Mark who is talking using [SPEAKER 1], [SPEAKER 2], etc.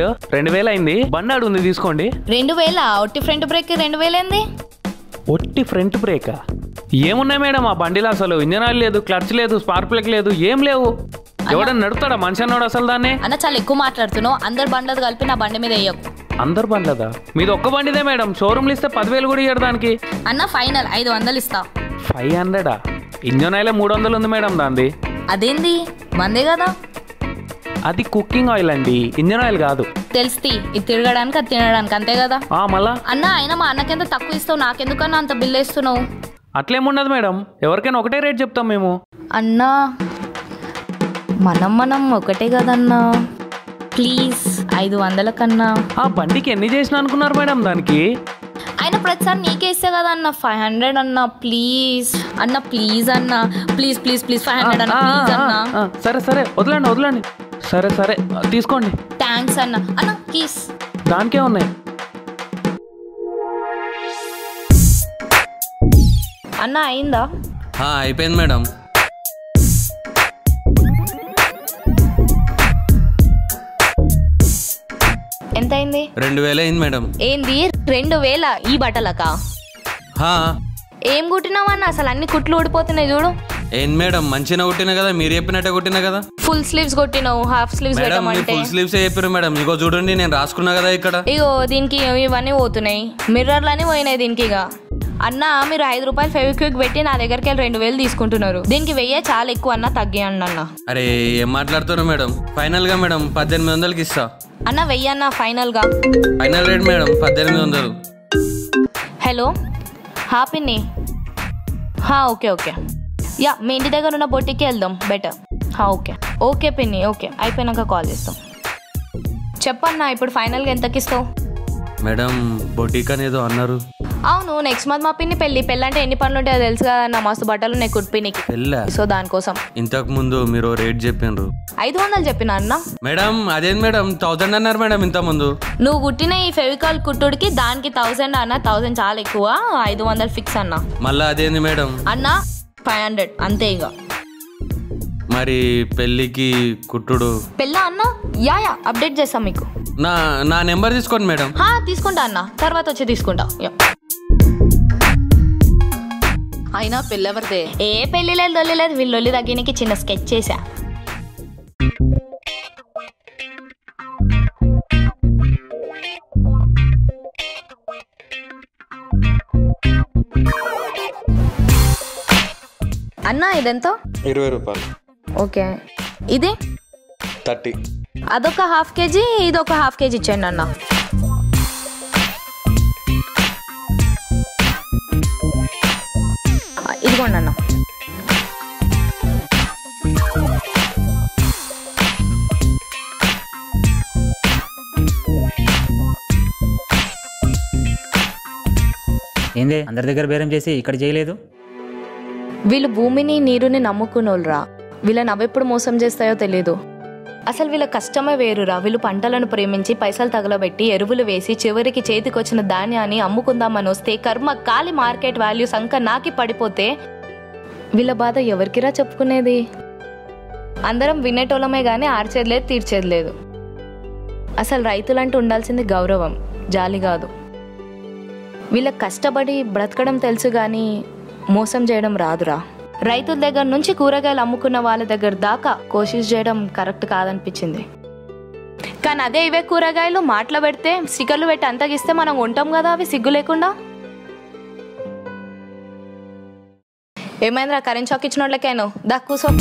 [SPEAKER 1] 2000 అయింది. బండి అడుగుంది తీసుకోండి.
[SPEAKER 2] 2000? ఒట్టి ఫ్రంట్ బ్రేక్ 2000 ఏంది?
[SPEAKER 1] ఒట్టి ఫ్రంట్ బ్రేకా? ఏమున్నాయి మేడం ఆ బండిలో? అసలు ఇంజన్ ఆయిల్ లేదు, క్లచ్ లేదు, స్పార్క్ ప్లగ్ లేదు, ఏం లేవు. ఎవడన్నా నడుపుతాడా మనిషి అన్నాడు అసలు దాన్ని?
[SPEAKER 2] అన్న చాలా ఎక్కువ మాట్లాడుతున్నావు. అందరు బండ్లది కలిపి నా బండి మీద వేయకు.
[SPEAKER 1] అందరు బండ్లదా? మీది ఒక్క బండిదే మేడం. షోరూమ్లు ఇస్తే 10,000 కూడా ఇయ్యరు దానికి.
[SPEAKER 2] అన్న ఫైనల్ 500 ఇస్తా.
[SPEAKER 1] 500? ఇంజన్ ఆయిల్ 300 ఉంది మేడం దాంది.
[SPEAKER 2] అదేంది? మందే కదా.
[SPEAKER 1] అది కుకింగ్ ఆయిల్ అండి, ఇంజన్ ఆయిల్ కాదు.
[SPEAKER 2] తెలుస్తుంది, ఇది తిరగడానికి అది తినడానికి, అంతే కదా.
[SPEAKER 1] మళ్ళా
[SPEAKER 2] అన్న అయినా మా అన్నకెంత తక్కువ ఇస్తావు, నాకెందుకన్నా అంత బిల్ వేస్తున్నావు?
[SPEAKER 1] అట్లేముండదు మేడం, ఎవరికైనా ఒకటే రేట్ చెప్తాం మేము.
[SPEAKER 2] అన్నా మనం ఒకటే కదన్నా, ప్లీజ్ 500 కన్నా.
[SPEAKER 1] ఆ బండికి ఎన్ని చేసిన అనుకున్నారు మేడం దానికి?
[SPEAKER 2] అయినా ప్రతిసారి నీకే ఇస్తే కదా అన్న. 500 అన్న ప్లీజ్. అన్న ప్లీజ్ అన్న, ప్లీజ్ ప్లీజ్ ప్లీజ్ 500 అన్న ప్లీజ్ అన్న.
[SPEAKER 1] సరే వదలండి. సరే తీసుకోండి.
[SPEAKER 2] థ్యాంక్స్ అన్న. అన్న కీస్
[SPEAKER 1] దానికే ఉన్నాయి.
[SPEAKER 2] అన్న అయిందా?
[SPEAKER 3] అయిపోయింది మేడం.
[SPEAKER 2] ఎంత అయింది?
[SPEAKER 3] 2000 అయింది మేడం.
[SPEAKER 2] ఏంది 2000 ఈ బట్టలకా? ఏం కుట్టినావన్న? అసలు అన్ని కుట్లు ఊడిపోతున్నాయి చూడు.
[SPEAKER 3] ఏంది మేడం, మంచిగా కుట్టినా కదా, మీరు చెప్పినట్టే కుట్టినా కదా.
[SPEAKER 2] ఫుల్ స్లీవ్స్ కొట్టినావు, హాఫ్ స్లీవ్స్ పెట్టమంటే
[SPEAKER 3] ఫుల్ స్లీవ్స్ చెప్పారు మేడం. ఇగో చూడండి, నేను రాసుకున్నా కదా ఇక్కడ.
[SPEAKER 2] ఇగో దీనికి ఇవన్నీ పోతున్నాయి, మిర్రర్లన్నీ పోయినాయి దీనికి. ఇక అన్న మీరు 5 రూపాయలు ఫెవిక్విక్ పెట్టి నా దగ్గరికి వెళ్ళి 2000 తీసుకుంటున్నారు. దీనికి 1000 చాలా ఎక్కువ అన్న, తగ్గియండి అన్న.
[SPEAKER 3] అరే ఏం మాట్లాడుతున్నారు మేడం? ఫైనల్ గా మేడం 1800కి ఇస్తా
[SPEAKER 2] అన్న. 1000 అన్న ఫైనల్ గా.
[SPEAKER 3] Final rate madam 1800.
[SPEAKER 2] హలో పిన్ని. ఓకే యా, మీ ఇంటి దగ్గర ఉన్న బొట్టికి వెళ్దాం బెటర్. ఓకే పిన్ని, ఓకే అయిపోయినాక కాల్ చేస్తాం. చెప్పన్నా ఇప్పుడు ఫైనల్గా ఎంతకి ఇస్తావు?
[SPEAKER 3] మేడం బొటిక్ అనేదో అన్నారు.
[SPEAKER 2] అవును, నెక్స్ట్ మంత్ మా పిన్ని పెళ్ళి అంటే ఎన్ని పనులు ఉంటాయో తెలుసు కదా అన్న. మస్తు బట్టలు ఉన్నాయి కుట్టినికి. సో దానికోసం
[SPEAKER 3] ఇంతకు ముందు మీరు రేట్ చెప్పిండ్రు.
[SPEAKER 2] 500 చెప్పిన అన్న.
[SPEAKER 3] మేడం అదేంటి మేడం 1000 అన్నారు మేడం ఇంత ముందు.
[SPEAKER 2] నువ్వు కుట్టిన ఈ ఫెవికాల్ కుట్టుడికి దానికి 1000 అన్న. 1000 చాలా ఎక్కువ, 500 ఫిక్స్ అన్న.
[SPEAKER 3] మళ్ళా అదేంది మేడం?
[SPEAKER 2] అన్న 500 అంతే. ఇక
[SPEAKER 3] మరి పెళ్ళికి కుట్టుడు
[SPEAKER 2] పెళ్ళ అన్న? యా అప్డేట్ చేస్తాం మీకు.
[SPEAKER 3] నా నెంబర్ తీసుకోండి మేడం.
[SPEAKER 2] తీసుకుంటా అన్న, తర్వాత వచ్చి తీసుకుంటా.
[SPEAKER 4] అయినా పెళ్ళెవరిదే?
[SPEAKER 2] ఏ పెళ్లి లేదు, లొల్లి లేదు. వీళ్ళు లొల్లి తగ్గినకి చిన్న స్కెచ్ చేశా. అన్న ఇదెంత?
[SPEAKER 3] 20 రూపాయలు.
[SPEAKER 2] ఓకే, ఇది
[SPEAKER 3] 30.
[SPEAKER 2] అదొక ½ కేజీ, ఇదొక ½ కేజీ ఇచ్చేయండి అన్న. ఇదిగోండి అన్న.
[SPEAKER 5] ఏందే అందరి దగ్గర బేరం చేసి ఇక్కడ చేయలేదు?
[SPEAKER 2] వీళ్ళు భూమిని నీరుని నమ్ముకున్నోళ్ళరా. వీళ్ళని అవెప్పుడు మోసం చేస్తాయో తెలియదు. అసలు వీళ్ళ కష్టమే వేరురా. వీళ్ళు పంటలను ప్రేమించి పైసలు తగలబెట్టి ఎరువులు వేసి చివరికి చేతికొచ్చిన ధాన్యాన్ని అమ్ముకుందామని వస్తే కర్మ కాలి మార్కెట్ వాల్యూ సంక నాకి పడిపోతే వీళ్ళ బాధ ఎవరికిరా చెప్పుకునేది? అందరం వినేటోళ్ళమే కానీ ఆర్చేది లేదు, తీర్చేది లేదు. అసలు రైతులంటూ ఉండాల్సింది గౌరవం, జాలి కాదు. వీళ్ళకి కష్టపడి బ్రతకడం తెలుసు కానీ మోసం చేయడం రాదురా. రైతుల దగ్గర నుంచి కూరగాయలు అమ్ముకున్న వాళ్ళ దగ్గర దాకా కోషిష్ చేయడం కరెక్ట్ కాదనిపించింది. కానీ అదే ఇవే కూరగాయలు మాటలు పెడితే స్టిక్కర్లు పెట్టి అంతగిస్తే మనం ఉంటాం కదా అవి సిగ్గు లేకుండా. ఏమైందిరా, కరెంట్ షాక్ ఇచ్చినోళ్ళకేను. దా కూసో.